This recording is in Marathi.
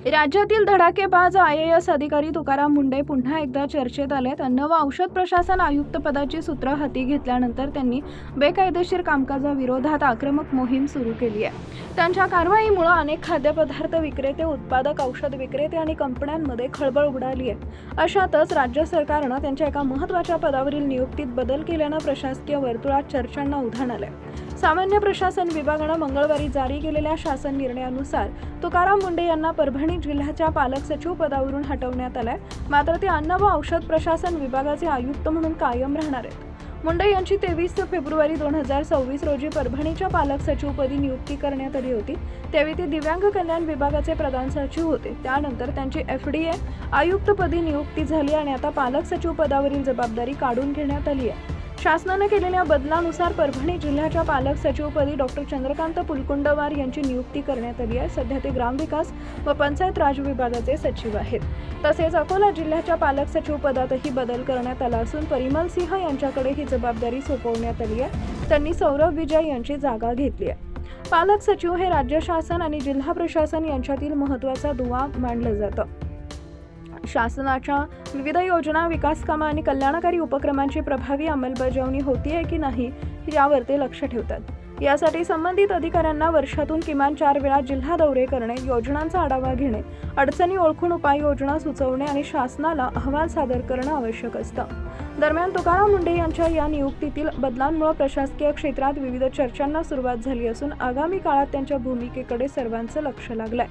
राज्यातील धडाकेबाज IAS अधिकारी तुकाराम मुंढे पुन्हा एकदा चर्चेत आलेत। अन्न व औषध प्रशासन आयुक्त पदाची सूत्र हाती घेतल्यानंतर त्यांनी बेकायदेशीर कामकाजाविरोधात आक्रमक मोहीम सुरू केली आहे। त्यांच्या कारवाईमुळे अनेक खाद्यपदार्थ विक्रेते, उत्पादक, औषध विक्रेते आणि कंपन्यांमध्ये खळबळ उडाली आहे। अशातच राज्य सरकारनं त्यांच्या एका महत्त्वाच्या पदावरील नियुक्तीत बदल केल्यानं प्रशासकीय वर्तुळात चर्चांना उधाण आलंय। सामान्य प्रशासन विभागानं मंगळवारी जारी केलेल्या शासन निर्णयानुसार तुकाराम मुंढे यांना परभणी जिल्ह्याच्या पालक सचिव पदावरून हटवण्यात आलंय। मात्र ते अन्न व औषध प्रशासन विभागाचे आयुक्त म्हणून कायम राहणार आहेत। मुंढे यांची 23 फेब्रुवारी 2026 रोजी परभणीच्या पालक सचिवपदी नियुक्ती करण्यात आली होती। त्यावेळी ते दिव्यांग कल्याण विभागाचे प्रधान सचिव होते। त्यानंतर त्यांची FDA आयुक्तपदी नियुक्ती झाली आणि आता पालक सचिव पदावरील जबाबदारी काढून घेण्यात आली आहे। शासनाने केलेल्या बदलानुसार परभणी जिल्ह्याच्या पालक सचिवपदी डॉक्टर चंद्रकांत पुलकुंडवार यांची नियुक्ती करण्यात आली आहे। सध्या ते ग्रामविकास व पंचायत राज विभागाचे सचिव आहेत। तसेच अकोला जिल्ह्याच्या पालक सचिव पदातही बदल करण्यात आला असून परिमल सिंह यांच्याकडे ही जबाबदारी सोपवण्यात आली आहे। त्यांनी सौरभ विजय यांची जागा घेतली आहे। पालक सचिव हे राज्य शासन आणि जिल्हा प्रशासन यांच्यातील महत्त्वाचा दुवा मानलं जातं। शासनाच्या विविध योजना, विकास कामं आणि कल्याणकारी उपक्रमांची प्रभावी अंमलबजावणी होतीये की नाही यावर ते लक्ष ठेवतात। यासाठी संबंधित अधिकाऱ्यांना वर्षातून किमान 4 वेळा जिल्हा दौरे करणे, योजनांचा आढावा घेणे, अडचणी ओळखून उपाययोजना सुचवणे आणि शासनाला अहवाल सादर करणं आवश्यक असतं। दरम्यान तुकाराम मुंढे यांच्या या नियुक्तीतील बदलांमुळे प्रशासकीय क्षेत्रात विविध चर्चांना सुरुवात झाली असून आगामी काळात त्यांच्या भूमिकेकडे सर्वांचं लक्ष लागलंय।